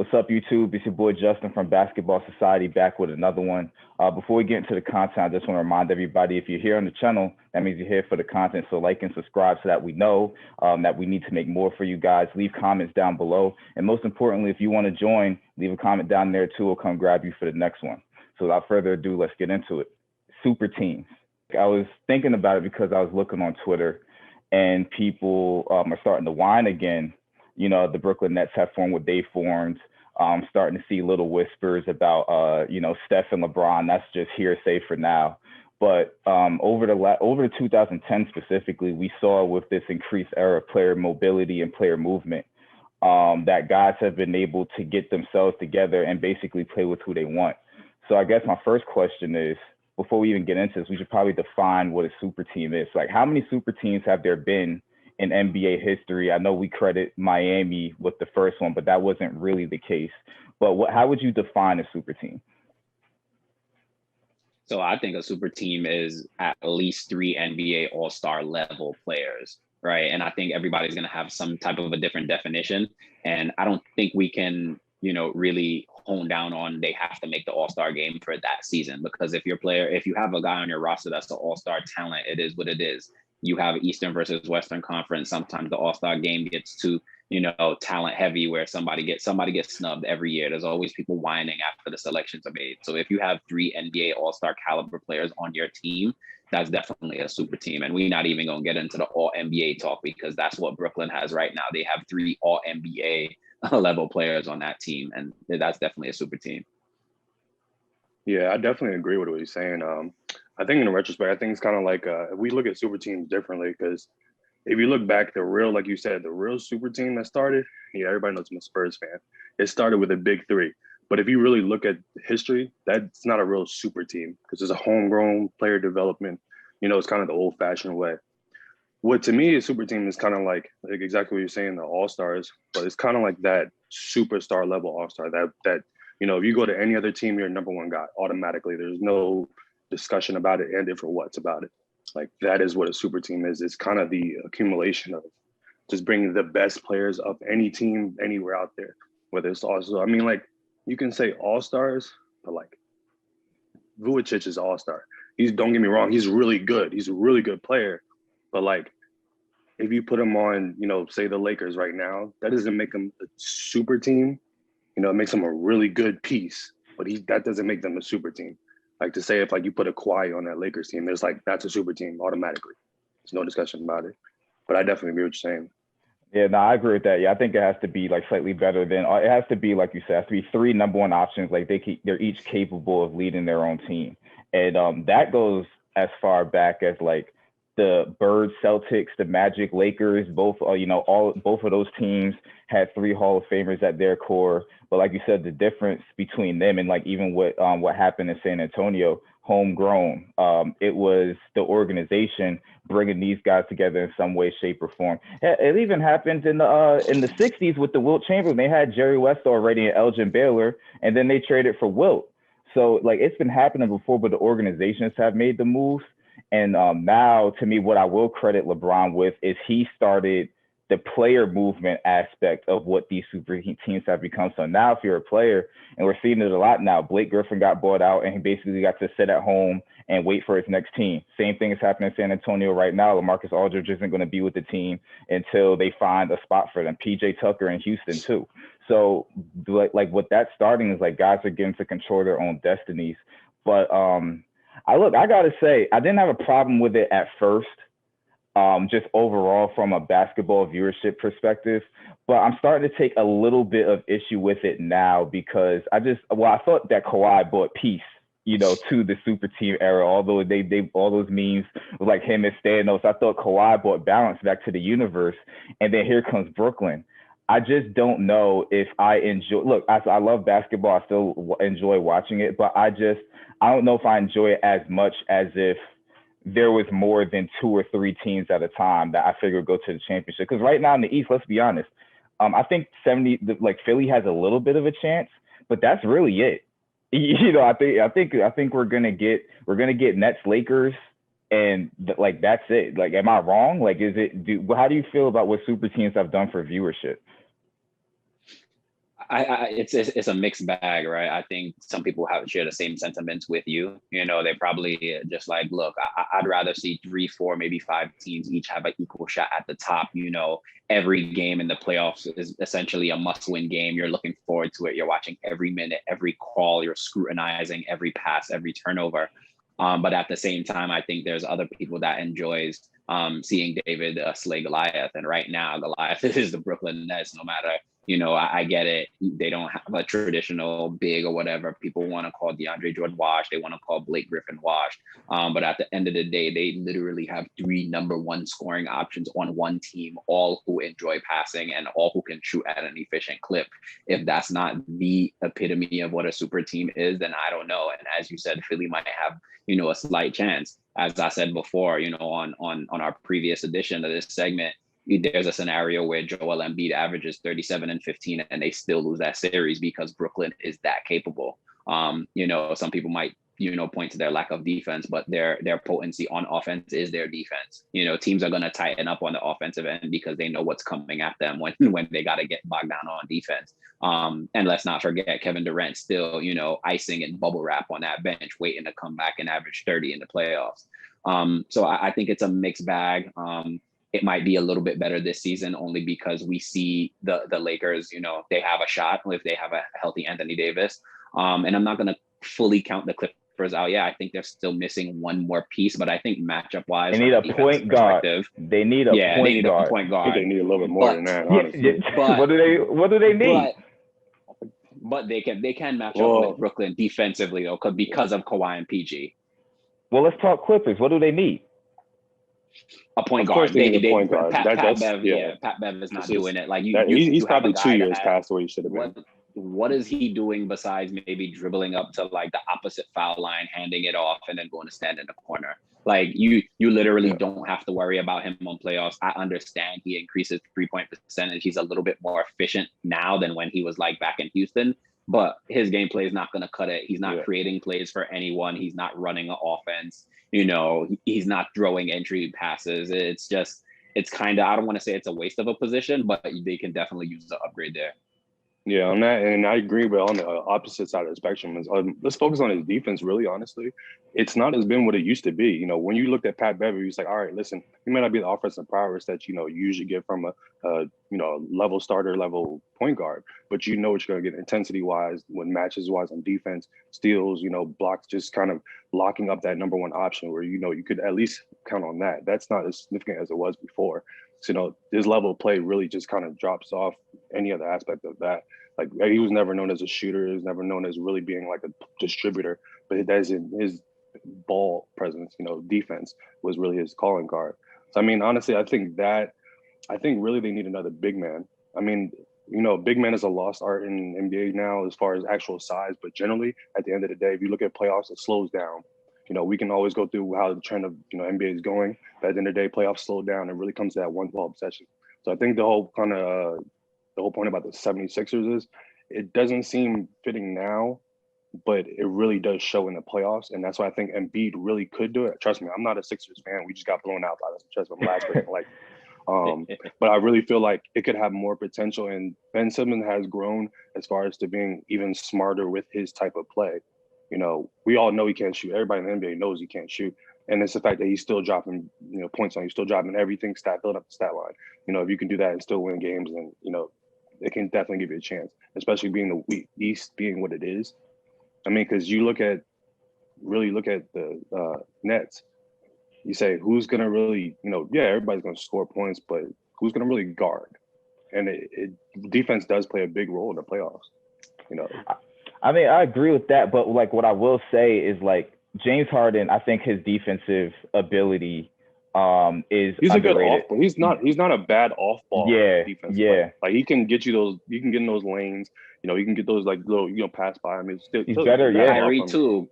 What's up, YouTube? It's your boy Justin from Basketball Society back with another one. Before we get into the content, I just want to remind everybody, if you're here on the channel, that means you're here for the content. So like and subscribe so that we know that we need to make more for you guys. Leave comments down below. And most importantly, if you want to join, leave a comment down there too. We'll come grab you for the next one. So without further ado, let's get into it. Super teams. I was thinking about it because I was looking on Twitter and people are starting to whine again. You know, the Brooklyn Nets have formed what they formed. Starting to see little whispers about, you know, Steph and LeBron. That's just hearsay for now. But over the 2010 specifically, we saw with this increased era of player mobility and player movement that guys have been able to get themselves together and basically play with who they want. So I guess my first question is, before we even get into this, we should probably define what a super team is. Like, how many super teams have there been in NBA history? I know we credit Miami with the first one, but that wasn't really the case. But how would you define a super team? So I think a super team is at least 3 NBA all-star level players, right? And I think everybody's going to have some type of a different definition. And I don't think we can, you know, really hone down on they have to make the all-star game for that season. Because if you have a guy on your roster that's an all-star talent, it is what it is. You have Eastern versus Western Conference. Sometimes the all-star game gets too, you know, talent heavy where somebody gets snubbed every year. There's always people whining after the selections are made. So if you have 3 NBA all-star caliber players on your team, that's definitely a super team. And we're not even going to get into the all NBA talk because that's what Brooklyn has right now. They have 3 all NBA level players on that team. And that's definitely a super team. Yeah, I definitely agree with what he's saying. I think in retrospect, I think it's kind of like we look at super teams differently because if you look back, the real super team that started, yeah, everybody knows I'm a Spurs fan. It started with a big 3. But if you really look at history, that's not a real super team because it's a homegrown player development. You know, it's kind of the old fashioned way. What to me, a super team is kind of like exactly what you're saying, the all-stars, but it's kind of like that superstar level all-star that, you know, if you go to any other team, you're number 1 guy automatically. There's no discussion about it and different what's about it. Like that is what a super team is. It's kind of the accumulation of just bringing the best players of any team anywhere out there, whether it's also, I mean, like you can say all-stars, but like Vujicic is all-star. Don't get me wrong, he's really good. He's a really good player. But like, if you put him on, you know, say the Lakers right now, that doesn't make him a super team. You know, it makes them a really good piece, but that doesn't make them a super team. Like to say if like you put a Kawhi on that Lakers team, there's like, that's a super team automatically. There's no discussion about it. But I definitely agree with what you're saying. Yeah, no, I agree with that. Yeah, I think it has to be like slightly better than, it has to be, like you said, it has to be 3 number 1 options. Like they're each capable of leading their own team. And that goes as far back as like the Birds, Celtics, the Magic, Lakers, both, you know, both of those teams had 3 Hall of Famers at their core. But like you said, the difference between them and like even what happened in San Antonio, homegrown, it was the organization bringing these guys together in some way, shape, or form. It even happened in the 60s with the Wilt Chamberlain. They had Jerry West already and Elgin Baylor, and then they traded for Wilt. So like it's been happening before, but the organizations have made the moves. And now, to me, what I will credit LeBron with is he started the player movement aspect of what these super teams have become. So now if you're a player, and we're seeing it a lot now, Blake Griffin got bought out and he basically got to sit at home and wait for his next team. Same thing is happening in San Antonio right now. LaMarcus Aldridge isn't going to be with the team until they find a spot for them. PJ Tucker in Houston too. So like what that's starting is like guys are getting to control their own destinies. But I gotta say, I didn't have a problem with it at first, just overall from a basketball viewership perspective, but I'm starting to take a little bit of issue with it now because I thought that Kawhi brought peace, you know, to the super team era, although they all those memes with like him and Thanos. I thought Kawhi brought balance back to the universe, and then here comes Brooklyn. I just don't know if I enjoy. Look, I love basketball. I still enjoy watching it, but I don't know if I enjoy it as much as if there was more than 2 or 3 teams at a time that I figured would go to the championship. Because right now in the East, let's be honest, I think Philly has a little bit of a chance, but that's really it. You know, I think we're gonna get Nets, Lakers, and like that's it. Like, am I wrong? Like, how do you feel about what super teams have done for viewership? it's a mixed bag, right? I think some people share the same sentiments with you. You know, they probably just like, look, I'd rather see 3, 4, maybe 5 teams each have an equal shot at the top. You know, every game in the playoffs is essentially a must-win game. You're looking forward to it. You're watching every minute, every call. You're scrutinizing every pass, every turnover. But at the same time, I think there's other people that enjoys seeing David slay Goliath. And right now, Goliath is the Brooklyn Nets. No matter, you know, I get it. They don't have a traditional big or whatever. People want to call DeAndre Jordan washed. They want to call Blake Griffin washed. But at the end of the day, they literally have 3 number 1 scoring options on one team, all who enjoy passing and all who can shoot at an efficient clip. If that's not the epitome of what a super team is, then I don't know. And as you said, Philly might have, you know, a slight chance. As I said before, you know, on our previous edition of this segment, there's a scenario where Joel Embiid averages 37 and 15 and they still lose that series because Brooklyn is that capable. You know, some people might, you know, point to their lack of defense, but their potency on offense is their defense. You know, teams are going to tighten up on the offensive end because they know what's coming at them when they got to get bogged down on defense. And let's not forget Kevin Durant still, you know, icing and bubble wrap on that bench, waiting to come back and average 30 in the playoffs. So I think it's a mixed bag. It might be a little bit better this season only because we see the Lakers, you know, they have a shot if they have a healthy Anthony Davis. And I'm not going to fully count the Clippers out. Yeah, I think they're still missing one more piece, but I think matchup wise, they need a point guard. They need a point guard. A point guard. I think they need a little bit more than that, honestly. But, what do they need? But they can match up with Brooklyn defensively though, because of Kawhi and PG. Well, let's talk Clippers. What do they need? A point guard. They need a point guard. Pat Bev is not doing it. Like he's probably 2 years past where he should have been. What is he doing besides maybe dribbling up to like the opposite foul line, handing it off, and then going to stand in the corner? Like you literally don't have to worry about him on playoffs. I understand he increases 3-point percentage. He's a little bit more efficient now than when he was like back in Houston. But his gameplay is not going to cut it. He's not creating plays for anyone. He's not running an offense. You know, he's not throwing entry passes. It's kind of, I don't want to say it's a waste of a position, but they can definitely use the upgrade there. Yeah, on that, and I agree, but on the opposite side of the spectrum is let's focus on his defense. Really, honestly, it's not as been what it used to be. You know, when you looked at Pat Bev, he's like, all right, listen, he may not be the offensive prowess that you usually get from a level starter level point guard, but you know what you're gonna get intensity wise, when matches wise on defense, steals, blocks, just kind of locking up that number 1 option where you could at least count on that. That's not as significant as it was before. So, his level of play really just kind of drops off any other aspect of that. Like, he was never known as a shooter. He was never known as really being like a distributor, but that's in his ball presence, defense was really his calling card. So, I mean, honestly, I think really they need another big man. I mean, big man is a lost art in NBA now as far as actual size, but generally at the end of the day, if you look at playoffs, it slows down. We can always go through how the trend of, NBA is going, but at the end of the day, playoffs slow down. It really comes to that 1-12 obsession. So I think the whole point about the 76ers is it doesn't seem fitting now, but it really does show in the playoffs. And that's why I think Embiid really could do it. Trust me, I'm not a Sixers fan. We just got blown out by the Sixers from last week. But I really feel like it could have more potential. And Ben Simmons has grown as far as to being even smarter with his type of play. We all know he can't shoot. Everybody in the NBA knows he can't shoot. And it's the fact that he's still dropping, points on. He's still dropping everything, build up the stat line. If you can do that and still win games, then, it can definitely give you a chance, especially being the East being what it is. I mean, because you look at the Nets, you say, who's going to really, everybody's going to score points, but who's going to really guard? And defense does play a big role in the playoffs, I mean, I agree with that, but like what I will say is like James Harden, I think his defensive ability is he's underrated. A good off ball. He's not a bad off ball defense player. Like he can get you can get in those lanes. He can get those like little pass by. I mean, he's better.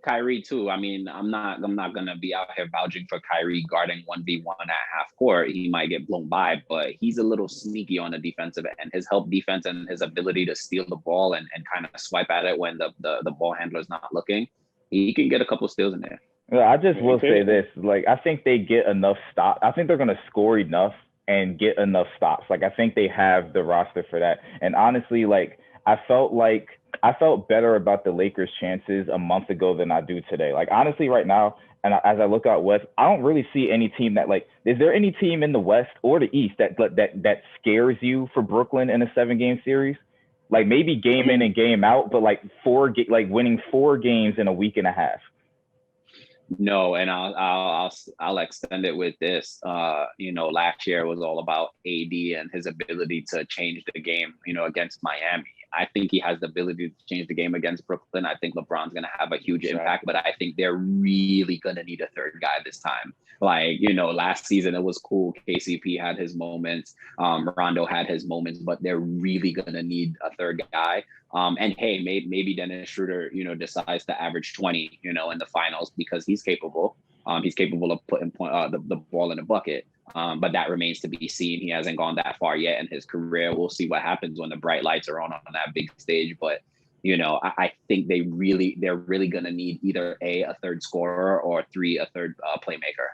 Kyrie too. I mean, I'm not gonna be out here vouching for Kyrie guarding 1v1 at half court. He might get blown by, but he's a little sneaky on the defensive end. His help defense and his ability to steal the ball and kind of swipe at it when the ball handler's not looking, he can get a couple steals in there. I just will say this, like, I think they get enough stops. I think they're going to score enough and get enough stops. Like, I think they have the roster for that. And honestly, like, I felt better about the Lakers' chances a month ago than I do today. Like honestly, right now, and as I look out west, I don't really see any team that like. Is there any team in the West or the East that scares you for Brooklyn in a 7-game series? Like maybe game in and game out, but like like winning 4 games in a week and a half. No, and I'll extend it with this. Last year was all about AD and his ability to change the game, against Miami. I think he has the ability to change the game against Brooklyn. I think LeBron's going to have a huge impact, but I think they're really going to need a third guy this time. Like, last season it was cool. KCP had his moments. Rondo had his moments, but they're really going to need a third guy. And hey, maybe Dennis Schroeder, decides to average 20, in the finals because he's capable. He's capable of putting the ball in the bucket. But that remains to be seen. He hasn't gone that far yet in his career. We'll see what happens when the bright lights are on that big stage. But, I think they're really going to need either a third scorer or 3, a third playmaker.